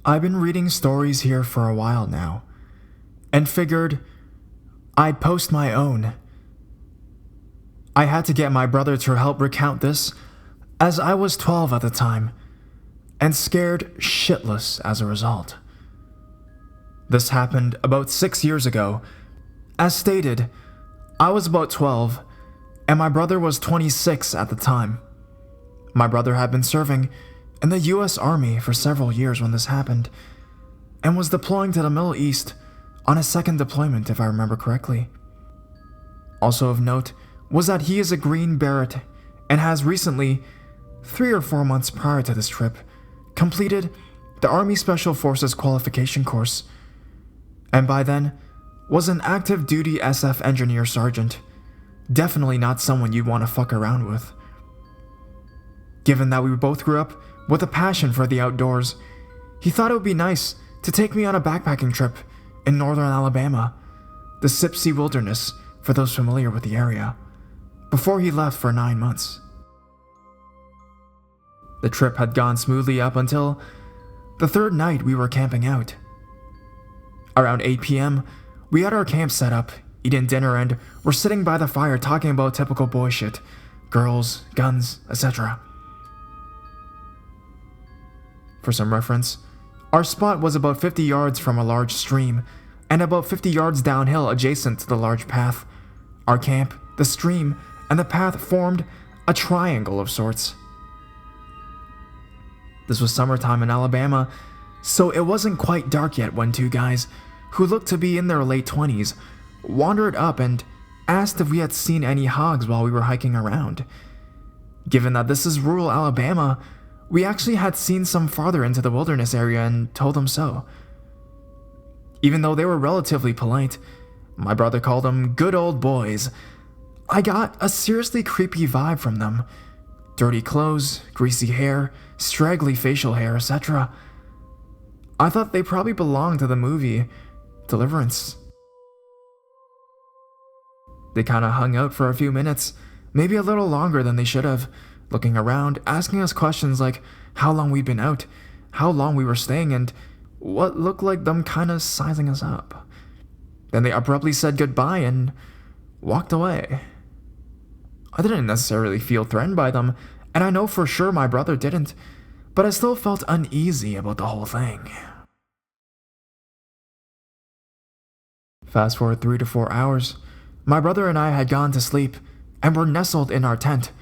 I've been reading stories here for a while now, and figured I'd post my own. I had to get my brother to help recount this, as I was 12 at the time, and scared shitless as a result. This happened about 6 years ago. As stated, I was about 12, and my brother was 26 at the time. My brother had been serving in the US Army for several years when this happened, and was deploying to the Middle East on his second deployment, if I remember correctly. Also of note was that he is a Green Beret and has recently, 3 or 4 months prior to this trip, completed the Army Special Forces qualification course, and by then was an active duty SF engineer sergeant. Definitely not someone you'd want to fuck around with. Given that we both grew up with a passion for the outdoors, he thought it would be nice to take me on a backpacking trip in northern Alabama, the Sipsey Wilderness for those familiar with the area, before he left for 9 months. The trip had gone smoothly up until the third night we were camping out. Around 8 p.m., we had our camp set up, eating dinner, and were sitting by the fire talking about typical boy shit, girls, guns, etc. For some reference, our spot was about 50 yards from a large stream, and about 50 yards downhill adjacent to the large path. Our camp, the stream, and the path formed a triangle of sorts. This was summertime in Alabama, so it wasn't quite dark yet when two guys, who looked to be in their late 20s, wandered up and asked if we had seen any hogs while we were hiking around. Given that this is rural Alabama, we actually had seen some farther into the wilderness area and told them so. Even though they were relatively polite, my brother called them good old boys, I got a seriously creepy vibe from them. Dirty clothes, greasy hair, straggly facial hair, etc. I thought they probably belonged to the movie Deliverance. They kinda hung out for a few minutes, maybe a little longer than they should have, looking around, asking us questions like how long we'd been out, how long we were staying, and what looked like them kinda sizing us up. Then they abruptly said goodbye and walked away. I didn't necessarily feel threatened by them, and I know for sure my brother didn't, but I still felt uneasy about the whole thing. Fast forward 3 to 4 hours, my brother and I had gone to sleep and were nestled in our tent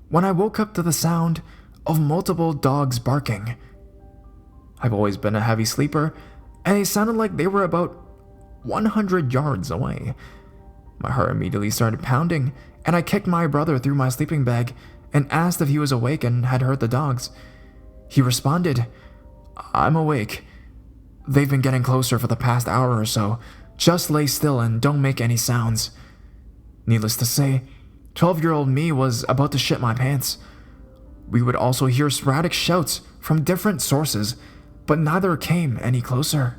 when I woke up to the sound of multiple dogs barking. I've always been a heavy sleeper, and they sounded like they were about 100 yards away. My heart immediately started pounding, and I kicked my brother through my sleeping bag and asked if he was awake and had heard the dogs. He responded, "I'm awake. They've been getting closer for the past hour or so. Just lay still and don't make any sounds." Needless to say, 12-year-old me was about to shit my pants. We would also hear sporadic shouts from different sources, but neither came any closer.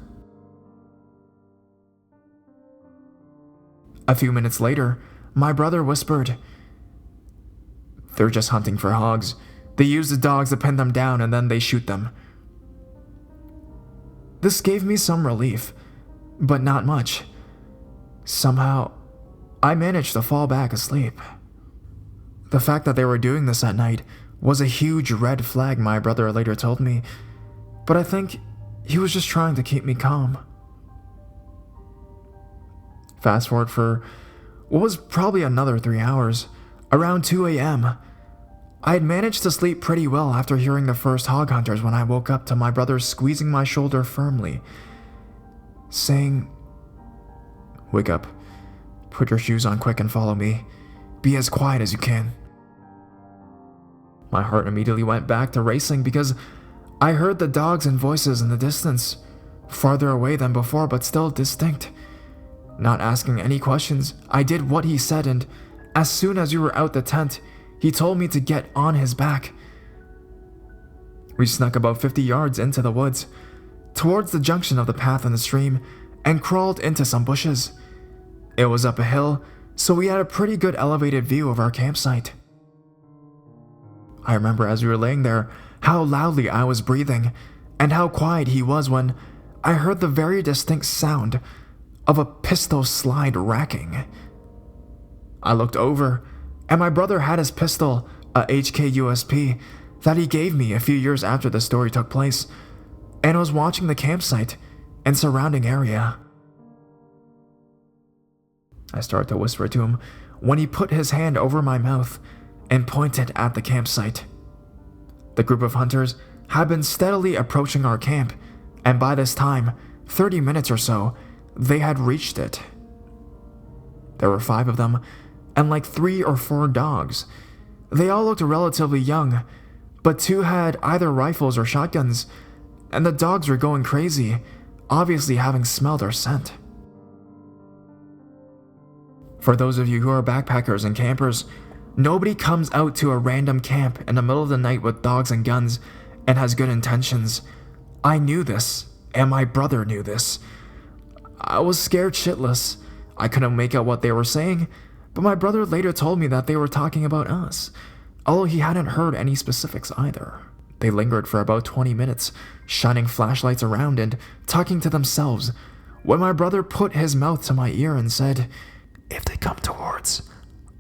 A few minutes later, my brother whispered, "They're just hunting for hogs. They use the dogs to pin them down and then they shoot them." This gave me some relief, but not much. Somehow, I managed to fall back asleep. The fact that they were doing this at night was a huge red flag, my brother later told me, but I think he was just trying to keep me calm. Fast forward for what was probably another 3 hours. Around 2 a.m., I had managed to sleep pretty well after hearing the first hog hunters when I woke up to my brother squeezing my shoulder firmly, saying, "Wake up, put your shoes on quick and follow me. Be as quiet as you can." My heart immediately went back to racing because I heard the dogs and voices in the distance, farther away than before but still distinct. Not asking any questions, I did what he said, and as soon as we were out the tent, he told me to get on his back. We snuck about 50 yards into the woods, towards the junction of the path and the stream, and crawled into some bushes. It was up a hill, so we had a pretty good elevated view of our campsite. I remember as we were laying there how loudly I was breathing, and how quiet he was when I heard the very distinct sound of a pistol slide racking. I looked over, and my brother had his pistol, a HK-USP, that he gave me a few years after the story took place, and was watching the campsite and surrounding area. I started to whisper to him when he put his hand over my mouth and pointed at the campsite. The group of hunters had been steadily approaching our camp, and by this time, 30 minutes or so, they had reached it. There were 5 of them, and like 3 or 4 dogs. They all looked relatively young, but 2 had either rifles or shotguns, and the dogs were going crazy, obviously having smelled our scent. For those of you who are backpackers and campers, nobody comes out to a random camp in the middle of the night with dogs and guns and has good intentions. I knew this, and my brother knew this. I was scared shitless. I couldn't make out what they were saying, but my brother later told me that they were talking about us, although he hadn't heard any specifics either. They lingered for about 20 minutes, shining flashlights around and talking to themselves, when my brother put his mouth to my ear and said, "If they come towards,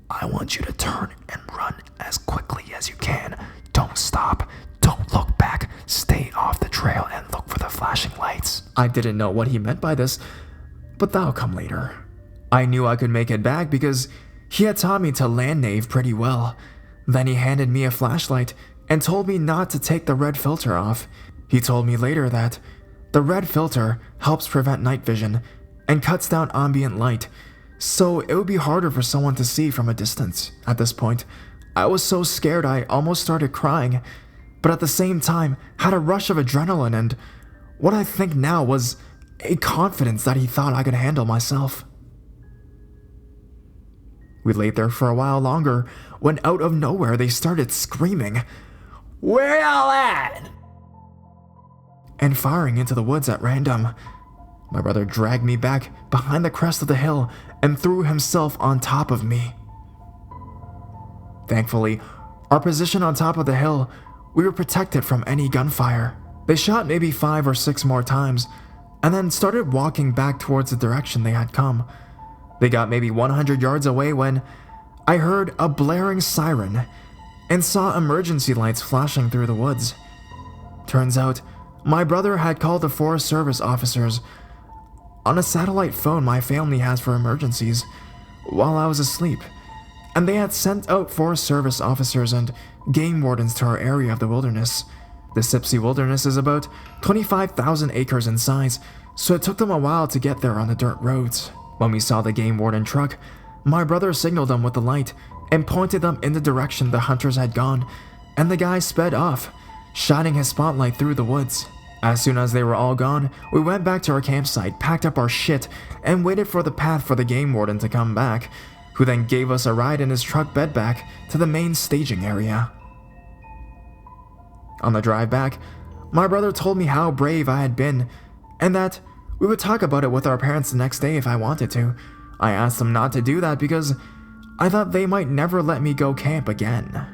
I want you to turn and run as quickly as you can. Don't stop. Don't look back. Stay off the trail and look for the flashing lights." I didn't know what he meant by this, but that'll come later. I knew I could make it back because he had taught me to land nave pretty well. Then he handed me a flashlight and told me not to take the red filter off. He told me later that the red filter helps prevent night vision and cuts down ambient light, so it would be harder for someone to see from a distance. At this point, I was so scared I almost started crying, but at the same time had a rush of adrenaline and what I think now was a confidence that he thought I could handle myself. We laid there for a while longer when out of nowhere they started screaming, "Where y'all at?" and firing into the woods at random. My brother dragged me back behind the crest of the hill and threw himself on top of me. Thankfully, our position on top of the hill, we were protected from any gunfire. They shot maybe 5 or 6 more times, and then started walking back towards the direction they had come. They got maybe 100 yards away when I heard a blaring siren and saw emergency lights flashing through the woods. Turns out, my brother had called the Forest Service officers on a satellite phone my family has for emergencies while I was asleep, and they had sent out Forest Service officers and game wardens to our area of the wilderness. The Sipsey Wilderness is about 25,000 acres in size, so it took them a while to get there on the dirt roads. When we saw the game warden truck, my brother signaled them with the light and pointed them in the direction the hunters had gone, and the guy sped off, shining his spotlight through the woods. As soon as they were all gone, we went back to our campsite, packed up our shit, and waited for the path for the game warden to come back, who then gave us a ride in his truck bed back to the main staging area. On the drive back, my brother told me how brave I had been, and that we would talk about it with our parents the next day if I wanted to. I asked them not to do that because I thought they might never let me go camp again.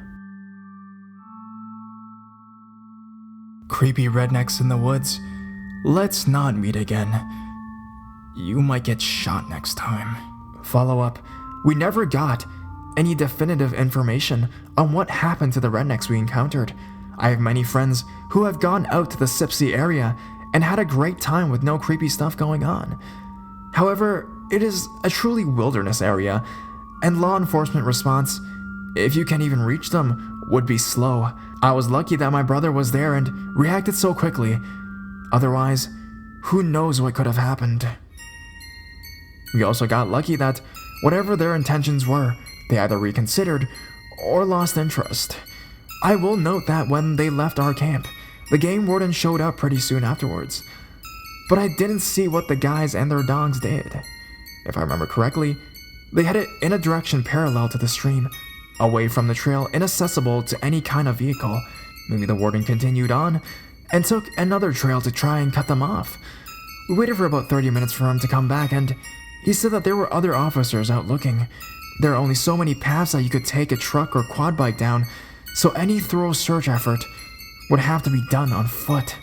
Creepy rednecks in the woods, let's not meet again. You might get shot next time. Follow up, we never got any definitive information on what happened to the rednecks we encountered. I have many friends who have gone out to the Sipsey area and had a great time with no creepy stuff going on. However, it is a truly wilderness area, and law enforcement response, if you can even reach them, would be slow. I was lucky that my brother was there and reacted so quickly. Otherwise, who knows what could have happened. We also got lucky that whatever their intentions were, they either reconsidered or lost interest. I will note that when they left our camp, the game warden showed up pretty soon afterwards, but I didn't see what the guys and their dogs did. If I remember correctly, they headed in a direction parallel to the stream, away from the trail inaccessible to any kind of vehicle. Maybe the warden continued on and took another trail to try and cut them off. We waited for about 30 minutes for him to come back, and he said that there were other officers out looking. There are only so many paths that you could take a truck or quad bike down, so any thorough search effort would have to be done on foot.